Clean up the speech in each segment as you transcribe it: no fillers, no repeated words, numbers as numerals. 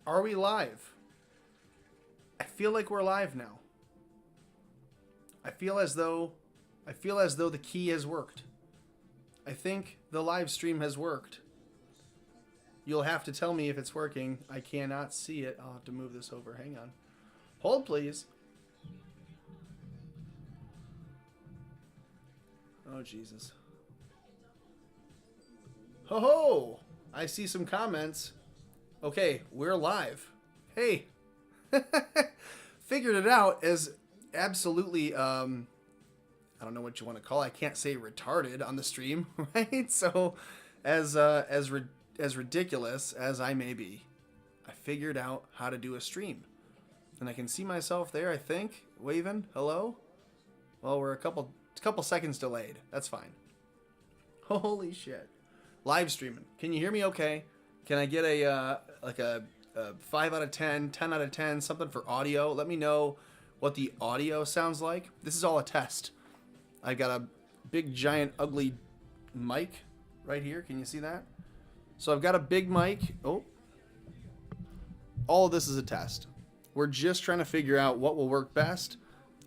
Are we live? I feel like we're live now. I feel as though the key has worked. I think the live stream has worked. You'll have to tell me if it's working. I cannot see it. I'll have to move this over. Hang on. Hold, please. Oh, Jesus. Ho ho! I see some comments. Okay, we're live. Hey. Figured it out as absolutely, I don't know what you want to call it. I can't say retarded on the stream, right? So, as ridiculous as I may be, I figured out how to do a stream. And I can see myself there, I think, waving. Hello? Well, we're a couple seconds delayed. That's fine. Holy shit. Live streaming. Can you hear me okay? Can I get a 5 out of 10, 10 out of 10, something for audio? Let me know what the audio sounds like. This is all a test. I've got a big, giant, ugly mic right here. Can you see that? So I've got a big mic. Oh. All of this is a test. We're just trying to figure out what will work best.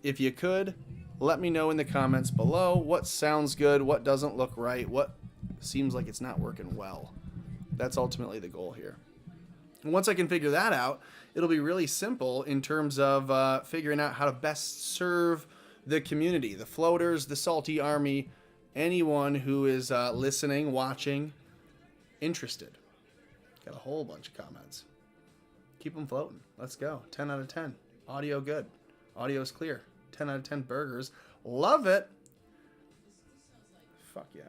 If you could, let me know in the comments below what sounds good, what doesn't look right, what seems like it's not working well. That's ultimately the goal here. And once I can figure that out, it'll be really simple in terms of figuring out how to best serve the community, the floaters, the salty army, anyone who is listening, watching, interested. Got a whole bunch of comments. Keep them floating. Let's go. 10 out of 10. Audio good. Audio is clear. 10 out of 10 burgers. Love it. Fuck yeah.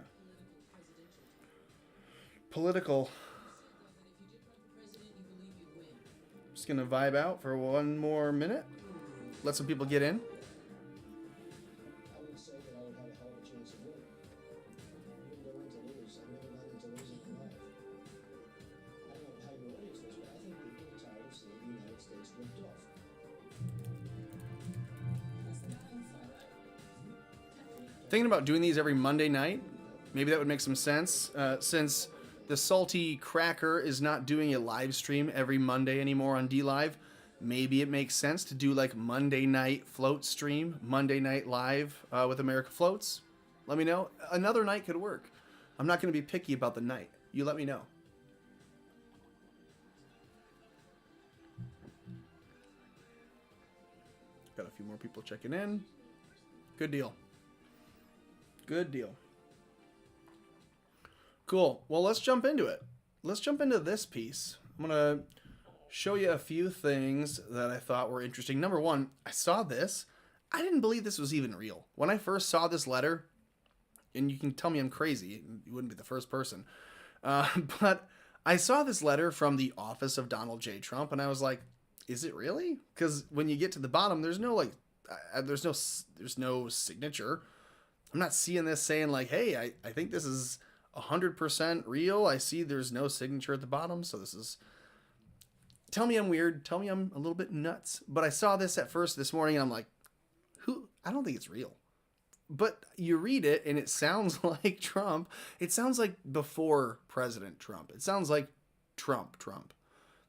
Political. Just gonna vibe out for one more minute. Let some people get in. Thinking about doing these every Monday night. Maybe that would make some sense. Since the Salty Cracker is not doing a live stream every Monday anymore on DLive, maybe it makes sense to do like Monday night float stream, Monday night live with America Floats. Let me know. Another night could work. I'm not going to be picky about the night. You let me know. Got a few more people checking in. Good deal. Good deal. Cool. Well, let's jump into it. Let's jump into this piece. I'm going to show you a few things that I thought were interesting. Number one, I saw this. I didn't believe this was even real. When I first saw this letter, and you can tell me I'm crazy, you wouldn't be the first person, but I saw this letter from the office of Donald J. Trump, and I was like, is it really? Because when you get to the bottom, there's no there's no signature. I'm not seeing this saying like, hey, I think this is 100% real. I see there's no signature at the bottom. So this is, tell me I'm weird. Tell me I'm a little bit nuts. But I saw this at first this morning and I'm like, I don't think it's real. But you read it and it sounds like Trump. It sounds like before President Trump. It sounds like Trump.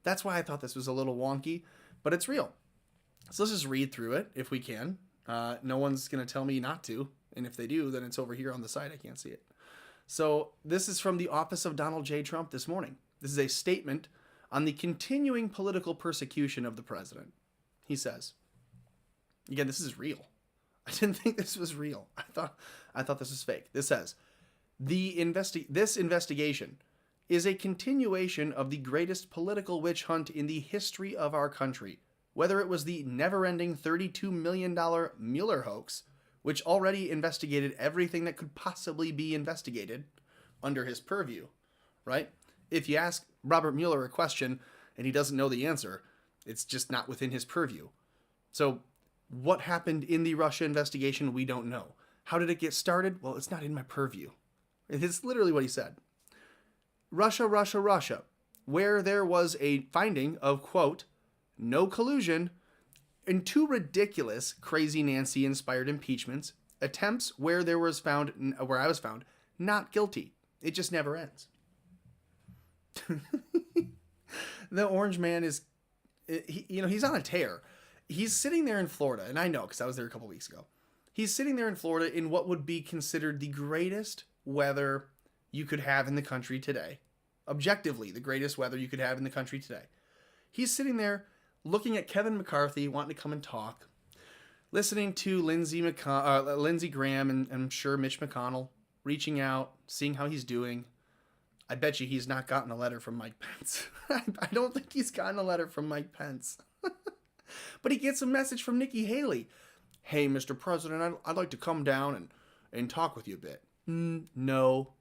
That's why I thought this was a little wonky, but it's real. So let's just read through it if we can. No one's going to tell me not to. And if they do, then it's over here on the side. I can't see it. So this is from the office of Donald J. Trump this morning. This is a statement on the continuing political persecution of the president. He says, again, this is real. I didn't think this was real. I thought this was fake. This says, this investigation is a continuation of the greatest political witch hunt in the history of our country, whether it was the never-ending $32 million Mueller hoax, which already investigated everything that could possibly be investigated under his purview, right? If you ask Robert Mueller a question and he doesn't know the answer, it's just not within his purview. So what happened in the Russia investigation, we don't know. How did it get started? Well, it's not in my purview. It's literally what he said. Russia, where there was a finding of, quote, no collusion, in two ridiculous Crazy Nancy inspired impeachments, attempts where I was found not guilty. It just never ends. The orange man is, he's on a tear. He's sitting there in Florida, and I know because I was there a couple weeks ago. He's sitting there in Florida in what would be considered the greatest weather you could have in the country today. Objectively, the greatest weather you could have in the country today. He's sitting there looking at Kevin McCarthy wanting to come and talk, listening to Lindsey Graham and I'm sure Mitch McConnell, reaching out, seeing how he's doing. I bet you he's not gotten a letter from Mike Pence. I don't think he's gotten a letter from Mike Pence. But he gets a message from Nikki Haley. Hey, Mr. President, I'd like to come down and talk with you a bit. No.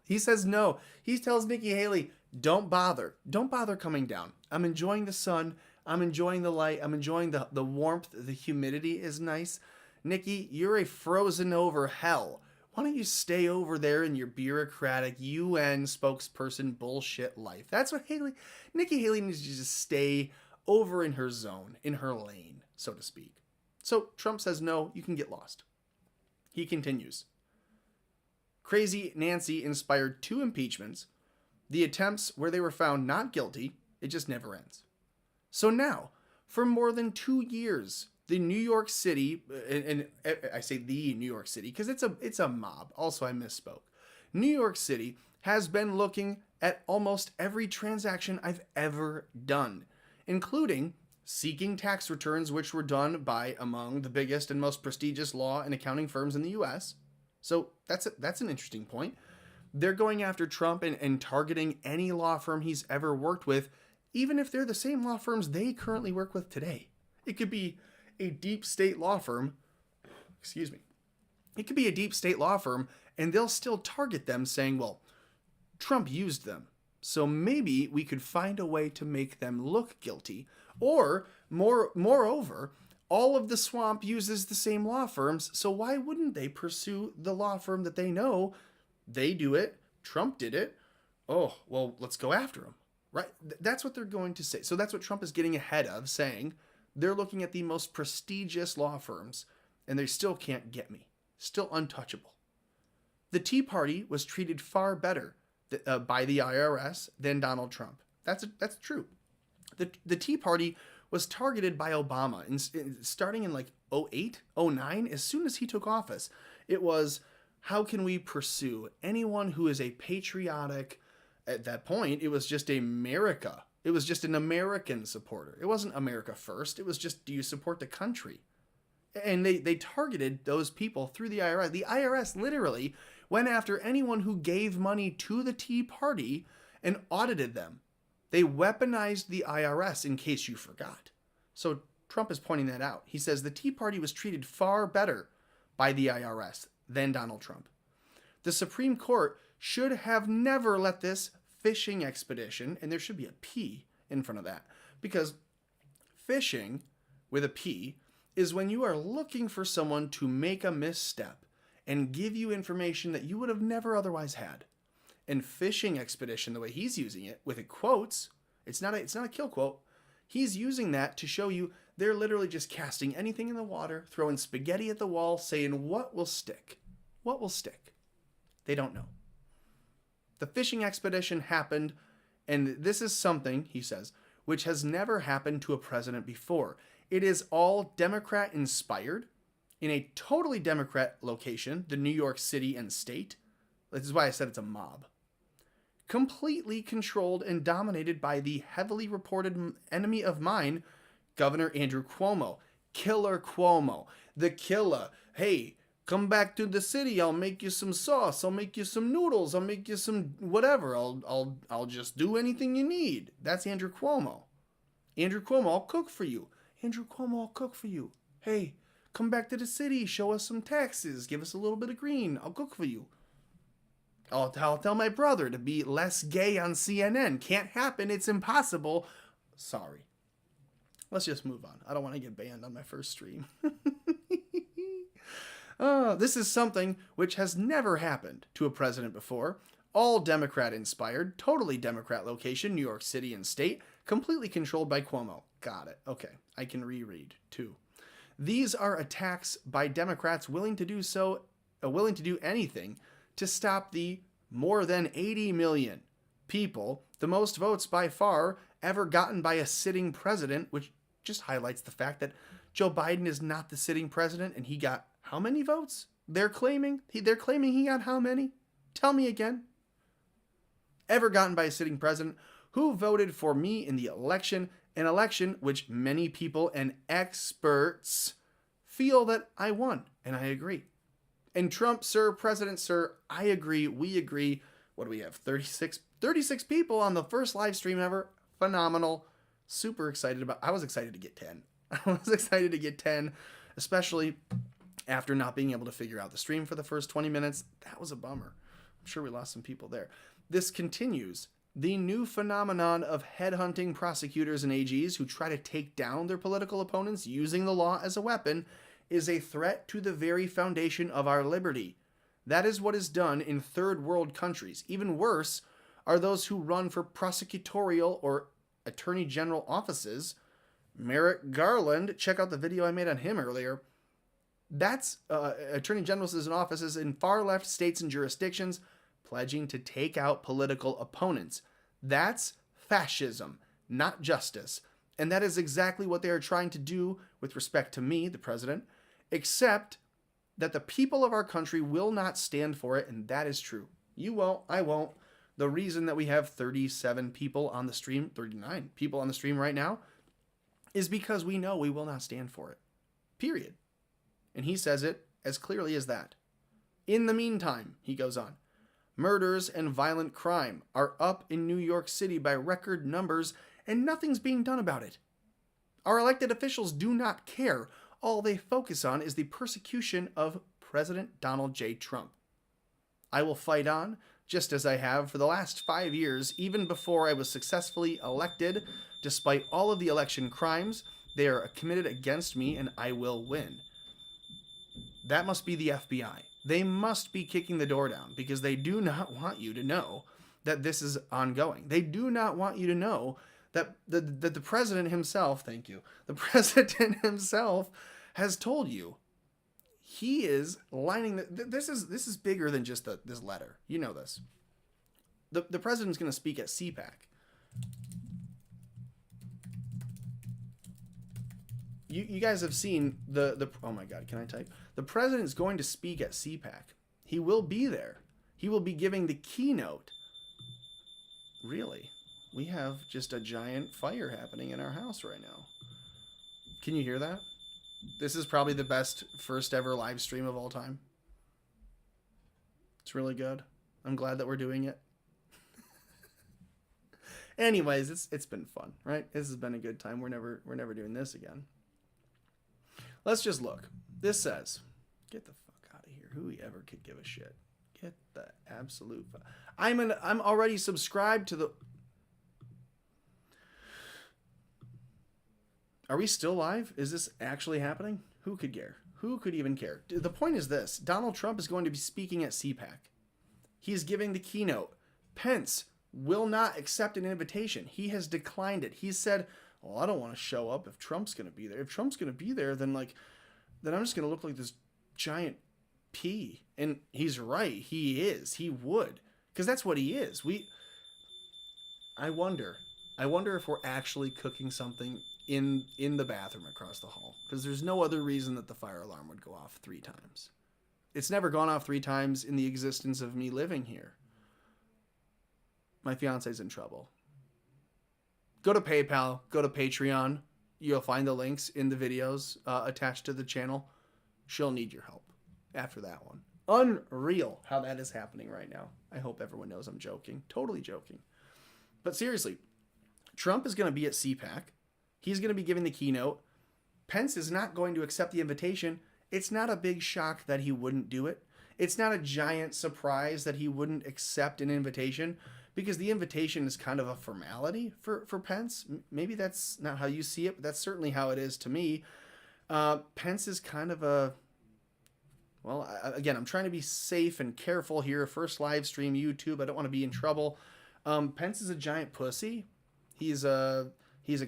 He says no. He tells Nikki Haley, don't bother. Don't bother coming down. I'm enjoying the sun. I'm enjoying the light. I'm enjoying the warmth. The humidity is nice. Nikki, you're a frozen over hell. Why don't you stay over there in your bureaucratic UN spokesperson bullshit life? That's what Nikki Haley needs to just stay over in her zone, in her lane, so to speak. So Trump says, no, you can get lost. He continues. Crazy Nancy inspired 2 impeachments. The attempts where they were found not guilty, it just never ends. So now, for more than 2 years, the New York City, and I say the New York City because it's a mob. Also, I misspoke. New York City has been looking at almost every transaction I've ever done, including seeking tax returns which were done by among the biggest and most prestigious law and accounting firms in the U.S. So that's an interesting point. They're going after Trump and targeting any law firm he's ever worked with, even if they're the same law firms they currently work with today. It could be a deep state law firm. It could be a deep state law firm, and they'll still target them saying, well, Trump used them, so maybe we could find a way to make them look guilty. Or, moreover, all of the swamp uses the same law firms, so why wouldn't they pursue the law firm that they know? They do it. Trump did it. Oh, well, let's go after him. Right? That's what they're going to say. So that's what Trump is getting ahead of, saying they're looking at the most prestigious law firms, and they still can't get me. Still untouchable. The Tea Party was treated far better by the IRS than Donald Trump. That's true. The Tea Party was targeted by Obama starting in like 2008, 2009. As soon as he took office, it was, how can we pursue anyone who is a patriotic? At that point, it was just America. It was just an American supporter. It wasn't America first. It was just, do you support the country? And they targeted those people through the IRS. The IRS literally went after anyone who gave money to the Tea Party and audited them. They weaponized the IRS, in case you forgot. So Trump is pointing that out. He says the Tea Party was treated far better by the IRS than Donald Trump. The Supreme Court should have never let this fishing expedition, and there should be a P in front of that, because fishing with a P is when you are looking for someone to make a misstep and give you information that you would have never otherwise had. And fishing expedition, the way he's using it, with quotes, it's not a kill quote. He's using that to show you they're literally just casting anything in the water, throwing spaghetti at the wall, saying, what will stick? What will stick? They don't know. The fishing expedition happened, and this is something, he says, which has never happened to a president before. It is all Democrat-inspired, in a totally Democrat location, the New York City and state. This is why I said it's a mob. Completely controlled and dominated by the heavily reported enemy of mine, Governor Andrew Cuomo. Killer Cuomo. The killer. Hey, come back to the city. I'll make you some sauce. I'll make you some noodles. I'll make you some whatever. I'll just do anything you need. That's Andrew Cuomo. Andrew Cuomo, I'll cook for you. Andrew Cuomo, I'll cook for you. Hey, come back to the city. Show us some taxes. Give us a little bit of green. I'll cook for you. I'll tell my brother to be less gay on CNN. Can't happen. It's impossible. Sorry. Let's just move on. I don't want to get banned on my first stream. This is something which has never happened to a president before. All Democrat-inspired, totally Democrat location, New York City and state, completely controlled by Cuomo. Got it. Okay, I can reread, too. These are attacks by Democrats willing to do anything to stop the more than 80 million people, the most votes by far ever gotten by a sitting president, which just highlights the fact that Joe Biden is not the sitting president, and he got how many votes? They're claiming he got how many? Tell me again. Ever gotten by a sitting president who voted for me in the election, an election which many people and experts feel that I won, and I agree. And Trump, sir, President, sir, I agree, we agree. What do we have? 36 people on the first live stream ever. Phenomenal. Super excited about. I was excited to get 10. I was excited to get 10, especially after not being able to figure out the stream for the first 20 minutes. That was a bummer. I'm sure we lost some people there. This continues. The new phenomenon of headhunting prosecutors and AGs who try to take down their political opponents using the law as a weapon is a threat to the very foundation of our liberty. That is what is done in third world countries. Even worse are those who run for prosecutorial or attorney general offices. Merrick Garland, check out the video I made on him earlier. That's attorney generals in offices in far left states and jurisdictions pledging to take out political opponents. That's fascism, not justice. And that is exactly what they are trying to do with respect to me, the president, except that the people of our country will not stand for it, and that is true. You won't, I won't. The reason that we have 37 people on the stream, 39 people on the stream right now, is because we know we will not stand for it. Period. And he says it as clearly as that. In the meantime, he goes on, murders and violent crime are up in New York City by record numbers, and nothing's being done about it. Our elected officials do not care. All they focus on is the persecution of President Donald J. Trump. I will fight on, just as I have for the last 5 years, even before I was successfully elected. Despite all of the election crimes, they are committed against me, and I will win. That must be the FBI. They must be kicking the door down because they do not want you to know that this is ongoing. They do not want you to know that the president himself, thank you, the president himself has told you he is lining this is bigger than just this letter. You know this. The president's going to speak at CPAC. You guys have seen the oh my God, can I type? The president's going to speak at CPAC. He will be there. He will be giving the keynote. Really? We have just a giant fire happening in our house right now. Can you hear that? This is probably the best first ever live stream of all time. It's really good. I'm glad that we're doing it. Anyways, it's been fun, right? This has been a good time. We're never doing this again. Let's just look. This says, get the fuck out of here. Who ever could give a shit? Get the absolute fuck. I'm already subscribed to the. Are we still live? Is this actually happening? Who could care? Who could even care? The point is this. Donald Trump is going to be speaking at CPAC. He's giving the keynote. Pence will not accept an invitation. He has declined it. He said, well, I don't want to show up if Trump's going to be there. If Trump's going to be there, then I'm just going to look like this giant pea. And he's right. He is. He would. Because that's what he is. I wonder if we're actually cooking something in the bathroom across the hall, because there's no other reason that the fire alarm would go off 3 times. It's never gone off 3 times in the existence of me living here. My fiance's in trouble. Go to PayPal, go to Patreon. You'll find the links in the videos attached to the channel. She'll need your help after that one. Unreal how that is happening right now. I hope everyone knows I'm joking. Totally joking. But seriously, Trump is going to be at CPAC. He's going to be giving the keynote. Pence is not going to accept the invitation. It's not a big shock that he wouldn't do it. It's not a giant surprise that he wouldn't accept an invitation, because the invitation is kind of a formality for Pence. Maybe that's not how you see it, but that's certainly how it is to me. Pence is kind of a... Well, again, I'm trying to be safe and careful here. First live stream, YouTube. I don't want to be in trouble. Pence is a giant pussy. He's a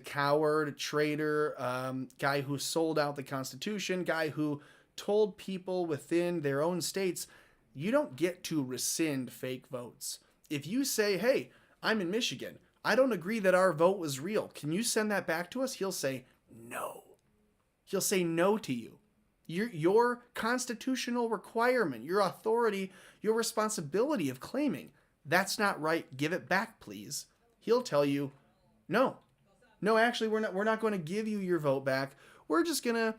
coward, traitor, guy who sold out the Constitution, guy who told people within their own states, you don't get to rescind fake votes. If you say, hey, I'm in Michigan, I don't agree that our vote was real. Can you send that back to us? He'll say no. He'll say no to you. Your constitutional requirement, your authority, your responsibility of claiming, that's not right. Give it back, please. He'll tell you, no. No, actually, we're not going to give you your vote back. We're just going to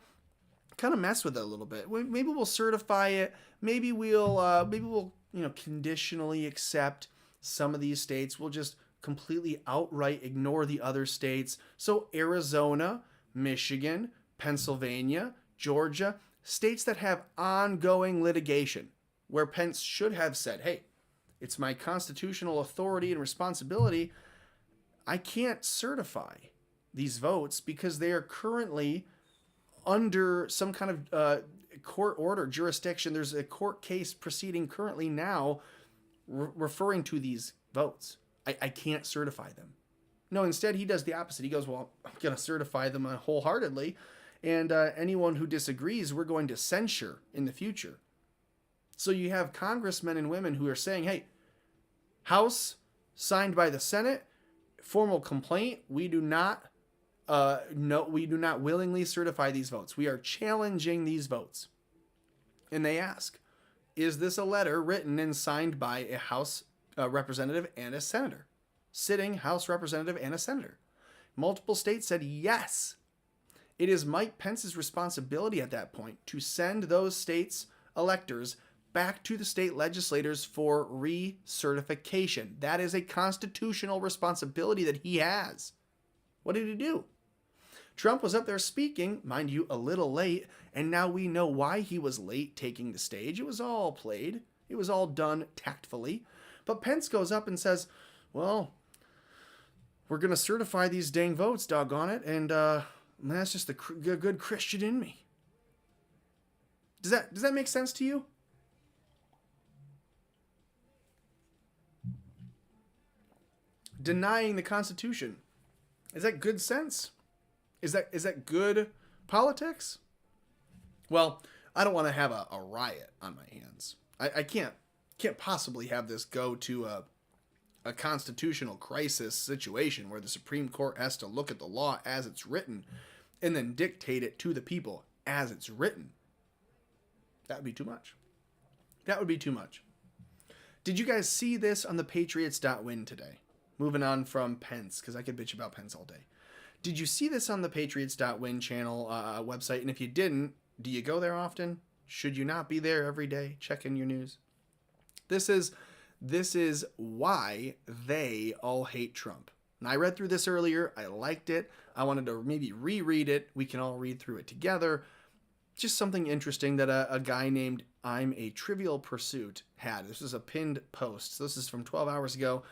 kind of mess with it a little bit. Maybe we'll certify it. Maybe we'll conditionally accept some of these states. We'll just completely outright ignore the other states. So Arizona, Michigan, Pennsylvania, Georgia, states that have ongoing litigation, where Pence should have said, hey, it's my constitutional authority and responsibility. I can't certify these votes because they are currently under some kind of court order jurisdiction. There's a court case proceeding currently now referring to these votes. I can't certify them. No, instead he does the opposite. He goes, well, I'm going to certify them wholeheartedly. And anyone who disagrees, we're going to censure in the future. So you have congressmen and women who are saying, hey, House signed by the Senate, formal complaint. We do not willingly certify these votes. We are challenging these votes. And they ask, is this a letter written and signed by a House representative and a senator? Sitting House representative and a senator. Multiple states said yes. It is Mike Pence's responsibility at that point to send those states' electors back to the state legislators for recertification. That is a constitutional responsibility that he has. What did he do? Trump was up there speaking, mind you, a little late, and now we know why he was late taking the stage. It was all played. It was all done tactfully. But Pence goes up and says, well, we're going to certify these dang votes, doggone it, and that's just the good Christian in me. Does that make sense to you? Denying the Constitution. Is that good sense? Is that good politics? Well, I don't want to have a riot on my hands. I can't possibly have this go to a constitutional crisis situation where the Supreme Court has to look at the law as it's written and then dictate it to the people as it's written. That would be too much. That would be too much. Did you guys see this on the Patriots.win today? Moving on from Pence, because I could bitch about Pence all day. Did you see this on the Patriots.win channel website? And if you didn't, do you go there often? Should you not be there every day checking your news? This is why they all hate Trump. And I read through this earlier. I liked it. I wanted to maybe reread it. We can all read through it together. Just something interesting that a guy named I'm a Trivial Pursuit had. This is a pinned post. So this is from 12 hours ago.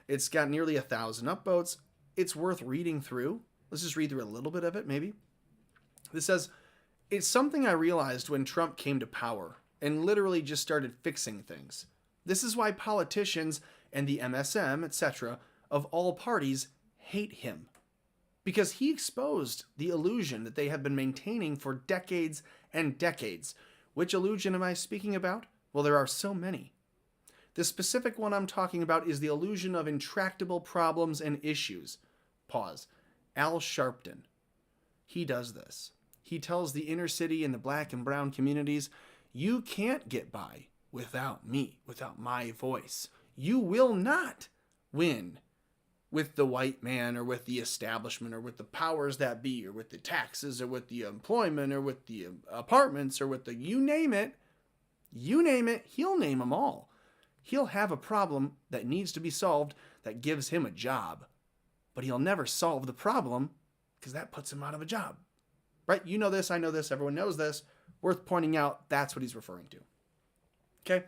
It's got nearly 1,000 upvotes. It's worth reading through. Let's just read through a little bit of it, maybe. This says, it's something I realized when Trump came to power and literally just started fixing things. This is why politicians and the MSM, etc., of all parties hate him. Because he exposed the illusion that they have been maintaining for decades and decades. Which illusion am I speaking about? Well, there are so many. The specific one I'm talking about is the illusion of intractable problems and issues. Pause. Al Sharpton. He does this. He tells the inner city and the black and brown communities, you can't get by without me, without my voice. You will not win with the white man or with the establishment or with the powers that be or with the taxes or with the employment or with the apartments or with the you name it, he'll name them all. He'll have a problem that needs to be solved that gives him a job, but he'll never solve the problem because that puts him out of a job. Right? You know this, I know this, everyone knows this. Worth pointing out, that's what he's referring to. Okay?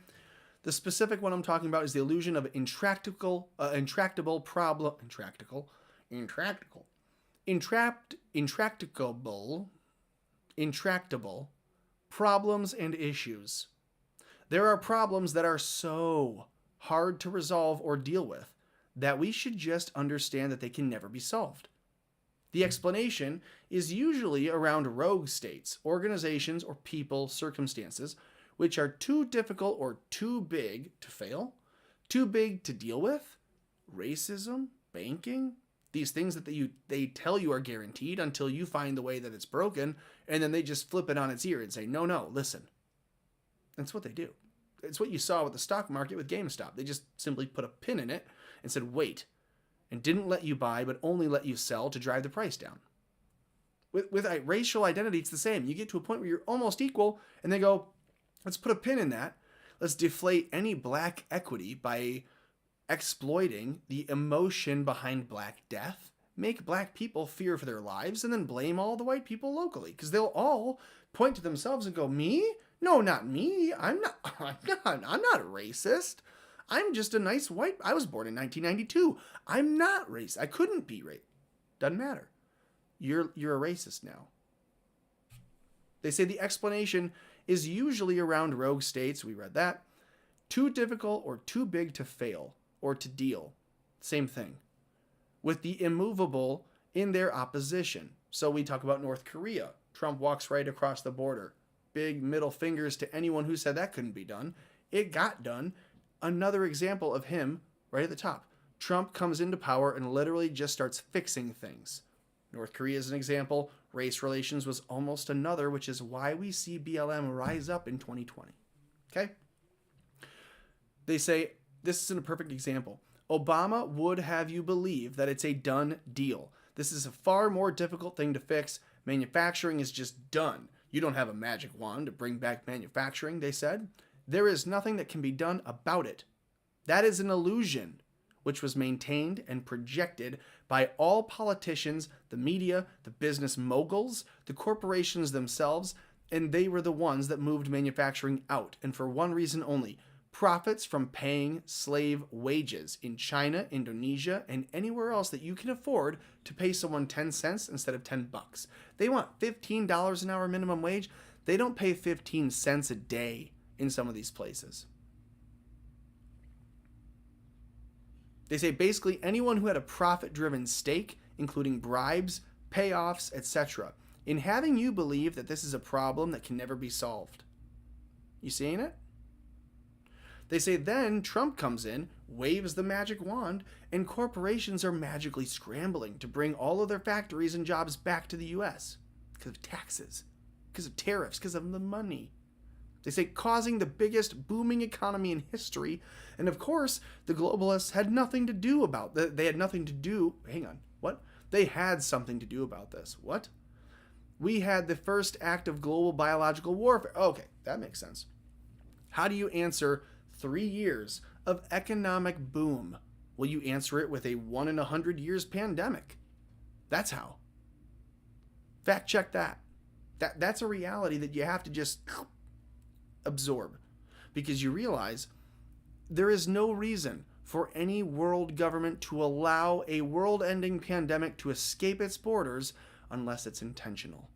The specific one I'm talking about is the illusion of intractable problems and issues. There are problems that are so hard to resolve or deal with that we should just understand that they can never be solved. The explanation is usually around rogue states, organizations, or people, circumstances, which are too difficult or too big to fail, too big to deal with, racism, banking, these things that they tell you are guaranteed until you find the way that it's broken, and then they just flip it on its ear and say, no, listen. That's what they do. It's what you saw with the stock market with GameStop. They just simply put a pin in it and said, wait, and didn't let you buy, but only let you sell to drive the price down. With racial identity, it's the same. You get to a point where you're almost equal, and they go, let's put a pin in that. Let's deflate any black equity by exploiting the emotion behind Black Death, make black people fear for their lives, and then blame all the white people locally, because they'll all point to themselves and go, me? No, not me. I'm not racist. I'm just a nice white. I was born in 1992. I'm not racist. I couldn't be racist. Doesn't matter. You're a racist now. They say the explanation is usually around rogue states. We read that. Too difficult or too big to fail or to deal. Same thing. With the immovable in their opposition. So we talk about North Korea. Trump walks right across the border. Big middle fingers to anyone who said that couldn't be done. It got done. Another example of him right at the top. Trump comes into power and literally just starts fixing things. North Korea is an example. Race relations was almost another, which is why we see BLM rise up in 2020. Okay? They say, this isn't a perfect example. Obama would have you believe that it's a done deal. This is a far more difficult thing to fix. Manufacturing is just done. You don't have a magic wand to bring back manufacturing, they said. There is nothing that can be done about it. That is an illusion, which was maintained and projected by all politicians, the media, the business moguls, the corporations themselves, and they were the ones that moved manufacturing out, and for one reason only: profits from paying slave wages in China, Indonesia, and anywhere else that you can afford to pay someone 10 cents instead of $10. They want $15 an hour minimum wage. They don't pay 15 cents a day in some of these places. They say basically anyone who had a profit-driven stake, including bribes, payoffs, etc., in having you believe that this is a problem that can never be solved. You seeing it? They say then Trump comes in, waves the magic wand, and corporations are magically scrambling to bring all of their factories and jobs back to the U.S. because of taxes, because of tariffs, because of the money. They say causing the biggest booming economy in history. And of course, the globalists had nothing to do about that. They had nothing to do. Hang on. What? They had something to do about this. What? We had the first act of global biological warfare. Okay, that makes sense. How do you answer 3 years of economic boom? Well, you answer it with a 1 in 100 years pandemic. That's how. Fact check that. That's a reality that you have to just absorb, because you realize there is no reason for any world government to allow a world-ending pandemic to escape its borders unless it's intentional.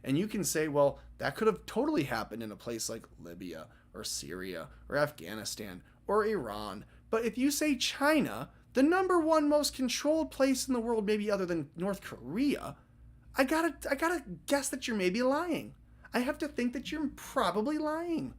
And you can say, well, that could have totally happened in a place like Libya or Syria or Afghanistan or Iran. But if you say China, the number one most controlled place in the world, maybe other than North Korea, I gotta guess that you're maybe lying. I have to think that you're probably lying.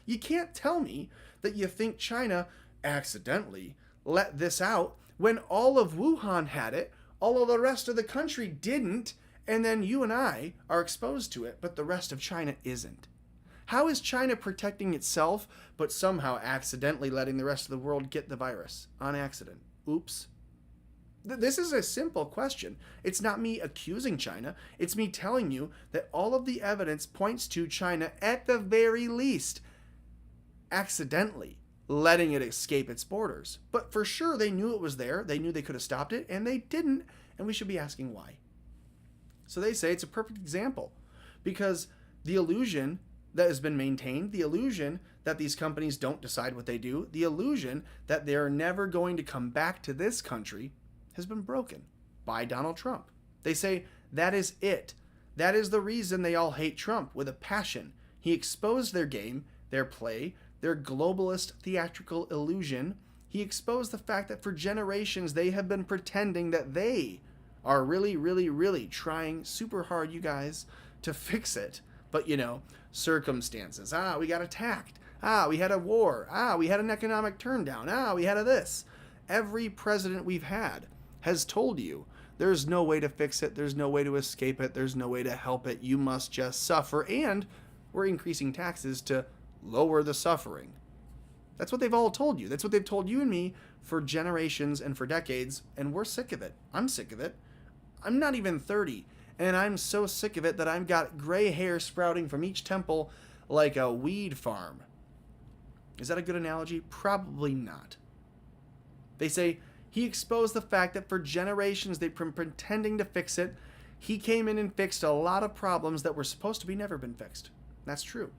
You can't tell me that you think China accidentally let this out when all of Wuhan had it, all of the rest of the country didn't, and then you and I are exposed to it, but the rest of China isn't. How is China protecting itself, but somehow accidentally letting the rest of the world get the virus on accident? Oops. This is a simple question. It's not me accusing China. It's me telling you that all of the evidence points to China, at the very least, accidentally letting it escape its borders. But for sure, they knew it was there. They knew they could have stopped it, and they didn't, and we should be asking why. So they say it's a perfect example, because the illusion that has been maintained, the illusion that these companies don't decide what they do, the illusion that they're never going to come back to this country has been broken by Donald Trump. They say that is it. That is the reason they all hate Trump with a passion. He exposed their game, their play, their globalist theatrical illusion. He exposed the fact that for generations they have been pretending that they are really, really, really trying super hard, you guys, to fix it. But, circumstances. We got attacked. We had a war. We had an economic turndown. We had a this. Every president we've had has told you there's no way to fix it, there's no way to escape it, there's no way to help it, you must just suffer, and we're increasing taxes to lower the suffering. That's what they've all told you. That's what they've told you and me for generations and for decades, and we're sick of it. I'm sick of it. I'm not even 30, and I'm so sick of it that I've got gray hair sprouting from each temple like a weed farm. Is that a good analogy? Probably not. They say he exposed the fact that for generations they've been pretending to fix it. He came in and fixed a lot of problems that were supposed to be never been fixed. That's true.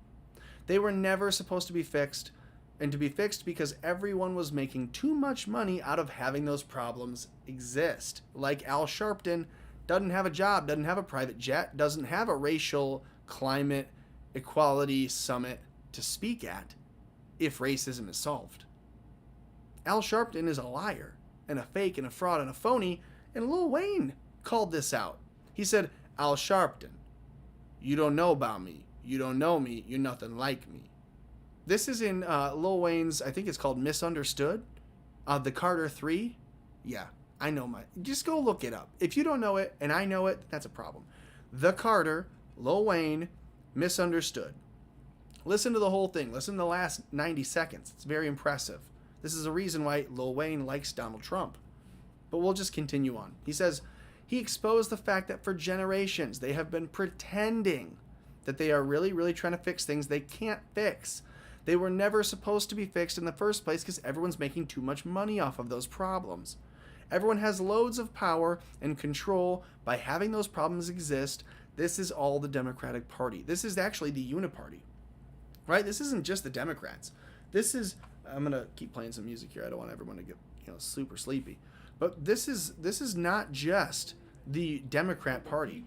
They were never supposed to be fixed, and to be fixed because everyone was making too much money out of having those problems exist. Like Al Sharpton doesn't have a job, doesn't have a private jet, doesn't have a racial climate equality summit to speak at if racism is solved. Al Sharpton is a liar and a fake and a fraud and a phony, and Lil Wayne called this out. He said, Al Sharpton, you don't know about me. You don't know me. You're nothing like me. This is in Lil Wayne's, I think it's called Misunderstood, the Carter 3. Yeah, I know just go look it up. If you don't know it and I know it, that's a problem. The Carter, Lil Wayne, Misunderstood. Listen to the whole thing. Listen to the last 90 seconds. It's very impressive. This is a reason why Lil Wayne likes Donald Trump. But we'll just continue on. He says, he exposed the fact that for generations they have been pretending that they are really, really trying to fix things they can't fix. They were never supposed to be fixed in the first place because everyone's making too much money off of those problems. Everyone has loads of power and control by having those problems exist. This is all the Democratic Party. This is actually the Uniparty, right? This isn't just the Democrats. This is, I'm going to keep playing some music here. I don't want everyone to get, super sleepy. But this is not just the Democrat Party.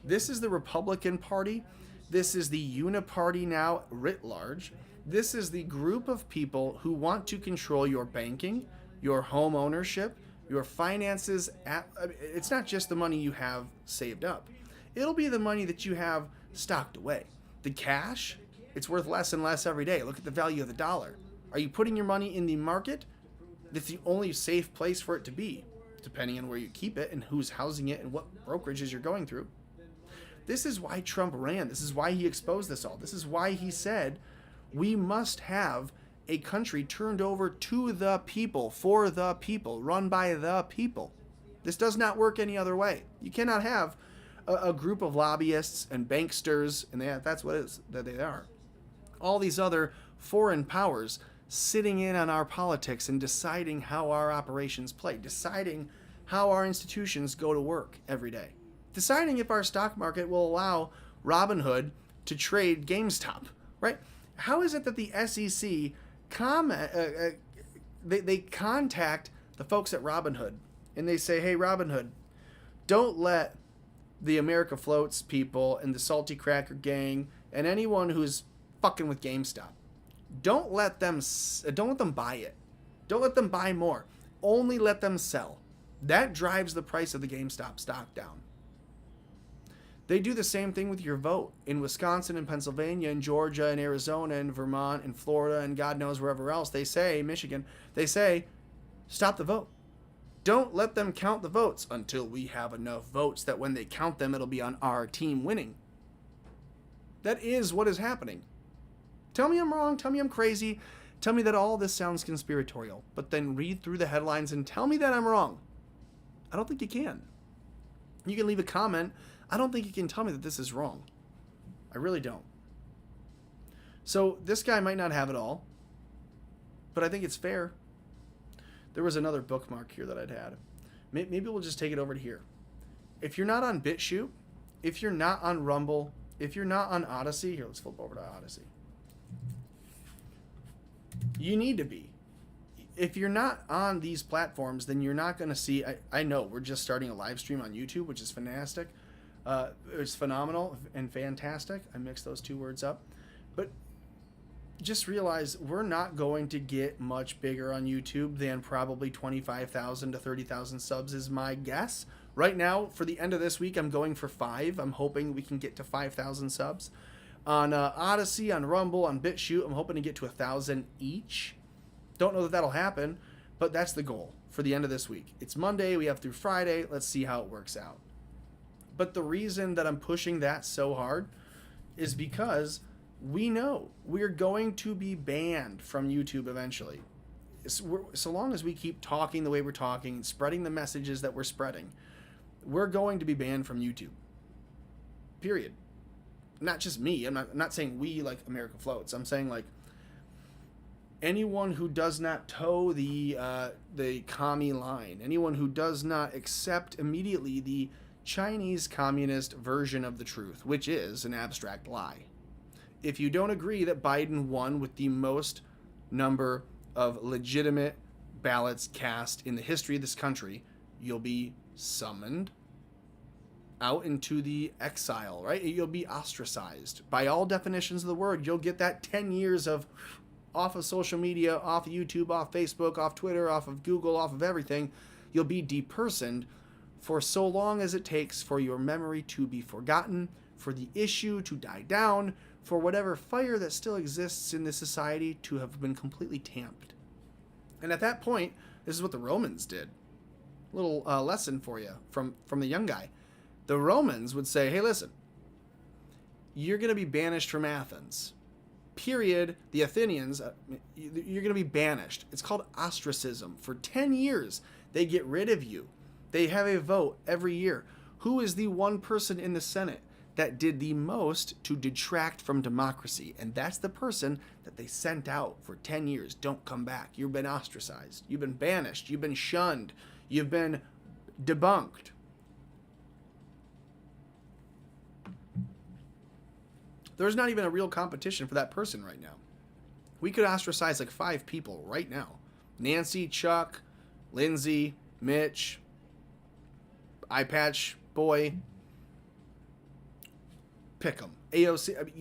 This is the Republican Party. This is the Uniparty now writ large. This is the group of people who want to control your banking, your home ownership, your finances. It's not just the money you have saved up. It'll be the money that you have stocked away. The cash, it's worth less and less every day. Look at the value of the dollar. Are you putting your money in the market? That's the only safe place for it to be, depending on where you keep it and who's housing it and what brokerages you're going through. This is why Trump ran. This is why he exposed this all. This is why he said we must have a country turned over to the people, for the people, run by the people. This does not work any other way. You cannot have a group of lobbyists and banksters, and that's what it is that they are. All these other foreign powers sitting in on our politics and deciding how our operations play, deciding how our institutions go to work every day, deciding if our stock market will allow Robinhood to trade GameStop, right? How is it that the SEC they contact the folks at Robinhood and they say, hey, Robinhood, don't let the America Floats people and the Salty Cracker gang and anyone who's fucking with GameStop, don't let them buy it. Don't let them buy more. Only let them sell. That drives the price of the GameStop stock down. They do the same thing with your vote in Wisconsin and Pennsylvania and Georgia and Arizona and Vermont and Florida and God knows wherever else. They say, Michigan, they say, stop the vote. Don't let them count the votes until we have enough votes that when they count them, it'll be on our team winning. That is what is happening. Tell me I'm wrong. Tell me I'm crazy. Tell me that all this sounds conspiratorial. But then read through the headlines and tell me that I'm wrong. I don't think you can. You can leave a comment. I don't think you can tell me that this is wrong. I really don't. So this guy might not have it all, but I think it's fair. There was another bookmark here that I'd had. Maybe we'll just take it over to here. If you're not on BitChute, if you're not on Rumble, if you're not on Odyssey, here, let's flip over to Odyssey. You need to be. If you're not on these platforms, then you're not going to see, I know we're just starting a live stream on YouTube, which is fantastic. It's phenomenal and fantastic. I mixed those two words up. But just realize we're not going to get much bigger on YouTube than probably 25,000 to 30,000 subs is my guess. Right now, for the end of this week, I'm going for 5. I'm hoping we can get to 5,000 subs. On Odyssey, on Rumble, on BitChute, I'm hoping to get to 1,000 each. Don't know that that'll happen, but that's the goal. for the end of this week. It's Monday. We have through Friday. Let's see how it works out. But the reason that I'm pushing that so hard is because we know we're going to be banned from YouTube eventually. So long as we keep talking the way we're talking and spreading the messages that we're spreading, we're going to be banned from YouTube. Period. Not just me. I'm not saying we like America Floats. I'm saying like anyone who does not toe the commie line, anyone who does not accept immediately the Chinese communist version of the truth, which is an abstract lie. If you don't agree that Biden won with the most number of legitimate ballots cast in the history of this country, you'll be summoned out into the exile, right? You'll be ostracized. By all definitions of the word, you'll get that 10 years of off of social media, off of YouTube, off Facebook, off Twitter, off of Google, off of everything. You'll be depersoned for so long as it takes for your memory to be forgotten, for the issue to die down, for whatever fire that still exists in this society to have been completely tamped. And at that point, this is what the Romans did. A little lesson for you from the young guy. The Romans would say, hey, listen, you're going to be banished from Athens. Period. The Athenians, you're going to be banished. It's called ostracism. For 10 years, they get rid of you. They have a vote every year. Who is the one person in the Senate that did the most to detract from democracy? And that's the person that they sent out for 10 years. Don't come back. You've been ostracized. You've been banished. You've been shunned. You've been debunked. There's not even a real competition for that person right now. We could ostracize like 5 people right now. Nancy, Chuck, Lindsay, Mitch, Eye Patch Boy. Pick them. AOC. I mean,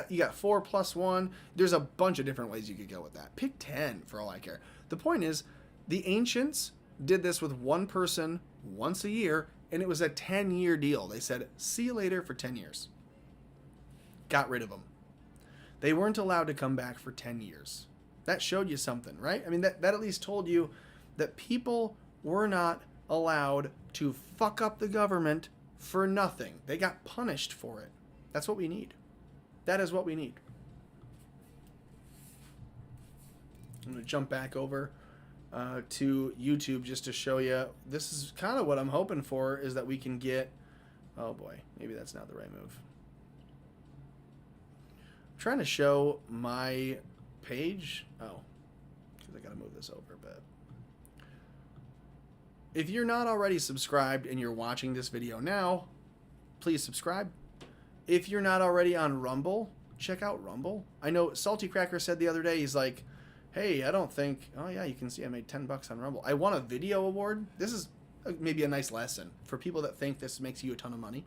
you got 4 plus 1. There's a bunch of different ways you could go with that. Pick 10 for all I care. The point is, the ancients did this with one person once a year, and it was a 10-year deal. They said, see you later for 10 years. Got rid of them. They weren't allowed to come back for 10 years. That showed you something, right? I mean, that at least told you that people were not allowed to fuck up the government for nothing. They got punished for it. That's what we need. That is what we need. I'm going to jump back over to YouTube just to show you. This is kind of what I'm hoping for, is that we can get... Oh boy, maybe that's not the right move. I'm trying to show my page. Oh, because I got to move this over a bit. If you're not already subscribed and you're watching this video now, please subscribe. If you're not already on Rumble, check out Rumble. I know Salty Cracker said the other day, he's like, hey, I don't think... Oh, yeah, you can see I made $10 on Rumble. I won a video award. This is maybe a nice lesson for people that think this makes you a ton of money.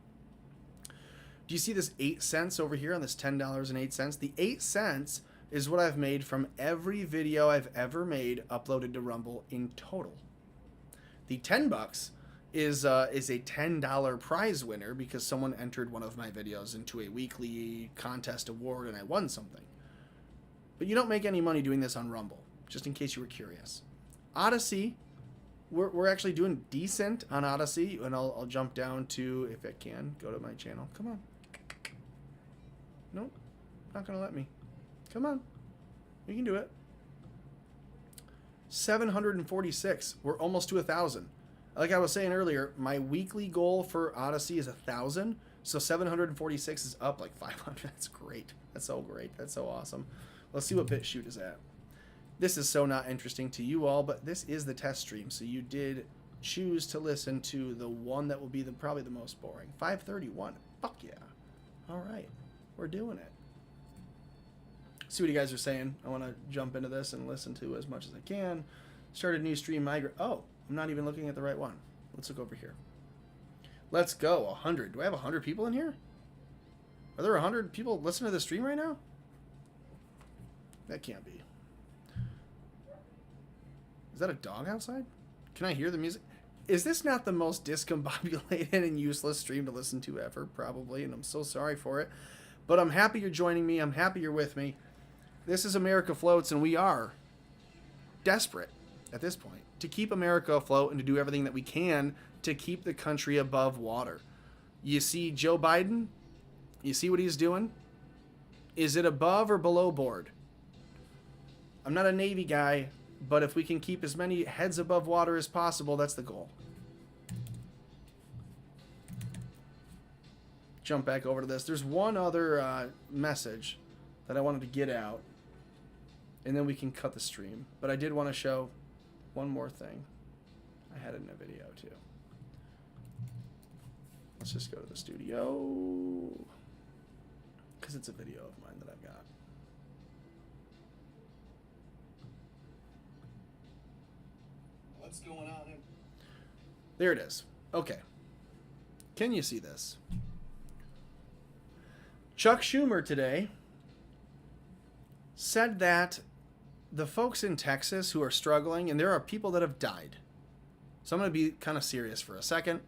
Do you see this 8 cents over here on this $10.08? The 8 cents is what I've made from every video I've ever made uploaded to Rumble in total. The $10 is a $10 prize winner because someone entered one of my videos into a weekly contest award and I won something. But you don't make any money doing this on Rumble, just in case you were curious. Odyssey, we're actually doing decent on Odyssey, and I'll jump down to, if I can, go to my channel. Come on. Nope, not going to let me. Come on. You can do it. 746. We're almost to 1,000. Like I was saying earlier, my weekly goal for Odyssey is 1,000. So 746 is up like 500. That's great. That's so great. That's so awesome. Let's see what BitChute is at. This is so not interesting to you all, but this is the test stream. So you did choose to listen to the one that will be probably the most boring. 531. Fuck yeah. All right. We're doing it. See what you guys are saying. I want to jump into this and listen to as much as I can. Start a new stream. Migrate. Oh, I'm not even looking at the right one. Let's look over here. Let's go. 100. Do I have 100 people in here? Are there 100 people listening to the stream right now? That can't be. Is that a dog outside? Can I hear the music? Is this not the most discombobulated and useless stream to listen to ever? Probably, and I'm so sorry for it. But I'm happy you're joining me. I'm happy you're with me. This is America Floats, and we are desperate at this point. to keep America afloat and to do everything that we can to keep the country above water. You see Joe Biden? You see what he's doing? Is it above or below board? I'm not a Navy guy, but if we can keep as many heads above water as possible, that's the goal. Jump back over to this. There's one other message that I wanted to get out, and then we can cut the stream. But I did want to show one more thing. I had it in a video too. Let's just go to the studio, because it's a video of mine that I've got. What's going on here? There it is. Okay. Can you see this? Chuck Schumer today said that the folks in Texas who are struggling, and there are people that have died. So I'm going to be kind of serious for a second.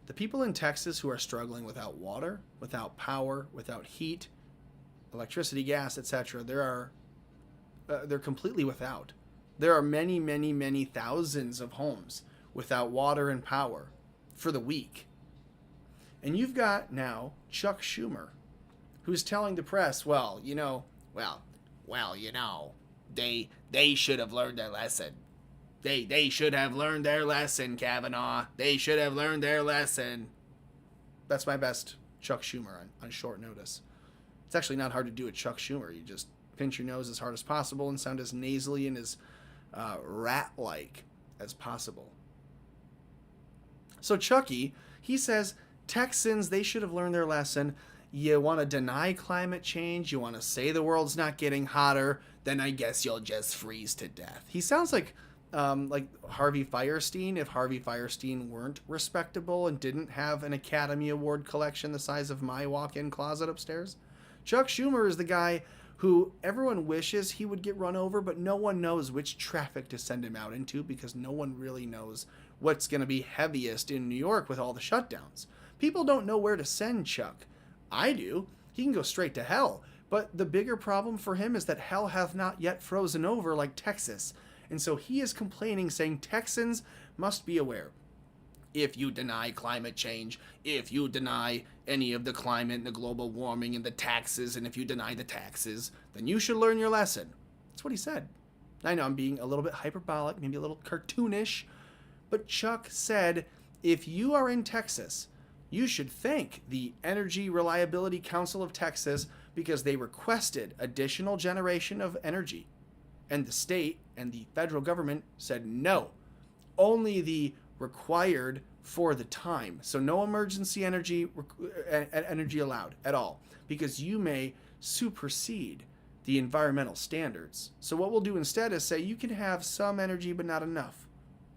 The people in Texas who are struggling without water, without power, without heat, electricity, gas, etc., they're completely without. There are many, many, many thousands of homes without water and power for the week. And you've got now Chuck Schumer, who's telling the press, they should have learned their lesson. They should have learned their lesson, Kavanaugh. They should have learned their lesson. That's my best Chuck Schumer on short notice. It's actually not hard to do a Chuck Schumer. You just pinch your nose as hard as possible and sound as nasally and as rat-like as possible. So Chucky, he says, Texans, they should have learned their lesson. You want to deny climate change, you want to say the world's not getting hotter, then I guess you'll just freeze to death. He sounds like Harvey Fierstein, if Harvey Fierstein weren't respectable and didn't have an Academy Award collection the size of my walk-in closet upstairs. Chuck Schumer is the guy who everyone wishes he would get run over, but no one knows which traffic to send him out into because no one really knows what's going to be heaviest in New York with all the shutdowns. People don't know where to send Chuck. I do. He can go straight to hell. But the bigger problem for him is that hell hath not yet frozen over like Texas. And so he is complaining, saying Texans must be aware. If you deny climate change, if you deny any of the climate and the global warming and the taxes, and if you deny the taxes, then you should learn your lesson. That's what he said. I know I'm being a little bit hyperbolic, maybe a little cartoonish, but Chuck said, if you are in Texas, you should thank the Energy Reliability Council of Texas because they requested additional generation of energy. And the state and the federal government said no. Only the required for the time. So no emergency energy allowed at all because you may supersede the environmental standards. So what we'll do instead is say you can have some energy but not enough,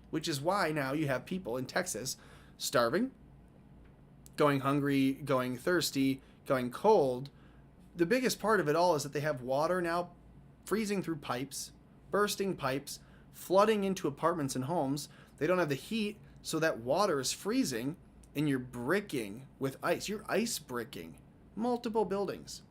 which is why now you have people in Texas starving, going hungry, going thirsty, going cold. The biggest part of it all is that they have water now freezing through pipes, bursting pipes, flooding into apartments and homes. They don't have the heat, so that water is freezing, and you're bricking with ice. You're ice bricking multiple buildings.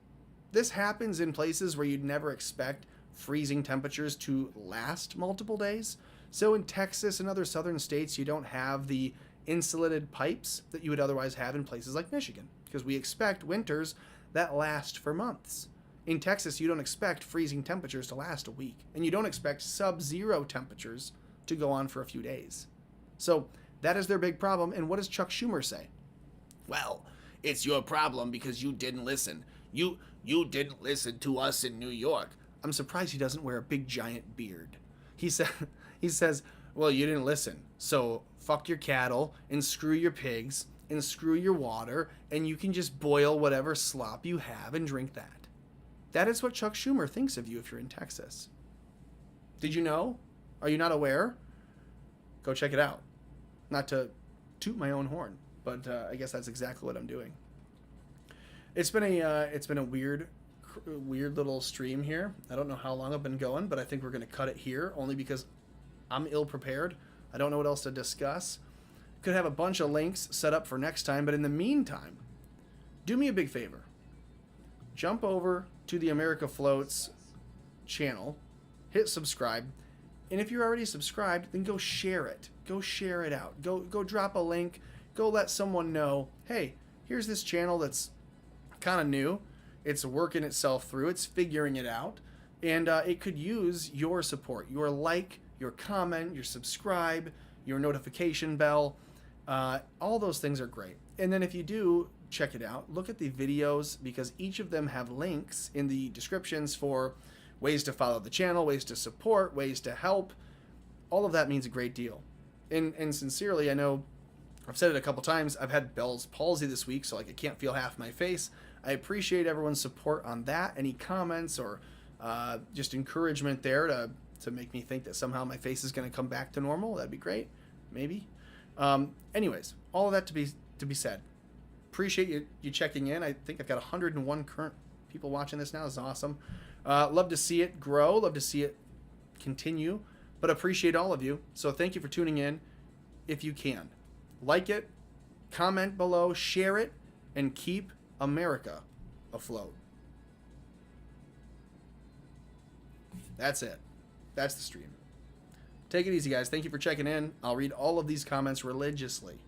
This happens in places where you'd never expect freezing temperatures to last multiple days. So in Texas and other southern states, you don't have the insulated pipes that you would otherwise have in places like Michigan, because we expect winters that last for months. In Texas, you don't expect freezing temperatures to last a week, and you don't expect sub-zero temperatures to go on for a few days. So that is their big problem. And what does Chuck Schumer say? Well, it's your problem because you didn't listen. You didn't listen to us in New York. I'm surprised he doesn't wear a big giant beard. He says, well, you didn't listen. So fuck your cattle and screw your pigs and screw your water, and you can just boil whatever slop you have and drink that. That is what Chuck Schumer thinks of you if you're in Texas. Did you know? Are you not aware? Go check it out. Not to toot my own horn, but I guess that's exactly what I'm doing. It's been a weird little stream here. I don't know how long I've been going, but I think we're going to cut it here only because I'm ill prepared. I don't know what else to discuss. Could have a bunch of links set up for next time, but in the meantime, do me a big favor. Jump over to the America Floats channel, hit subscribe, And if you're already subscribed, then go share it. Go share it out. Go drop a link. Go let someone know, hey, here's this channel that's kind of new. It's working itself through. It's figuring it out. And it could use your support, your like, your comment, your subscribe, your notification bell. All those things are great. And then if you do check it out, look at the videos, because each of them have links in the descriptions for ways to follow the channel, ways to support, ways to help. All of that means a great deal. And sincerely, I know I've said it a couple times, I've had Bell's palsy this week, so like I can't feel half my face. I appreciate everyone's support on that. Any comments or just encouragement there to make me think that somehow my face is going to come back to normal, that'd be great. Maybe. Anyways, all of that to be said. Appreciate you checking in. I think I've got 101 current people watching this now. This is awesome. Love to see it grow. Love to see it continue. But appreciate all of you. So thank you for tuning in. If you can, like it, comment below, share it, and keep America afloat. That's it. That's the stream. Take it easy, guys. Thank you for checking in. I'll read all of these comments religiously.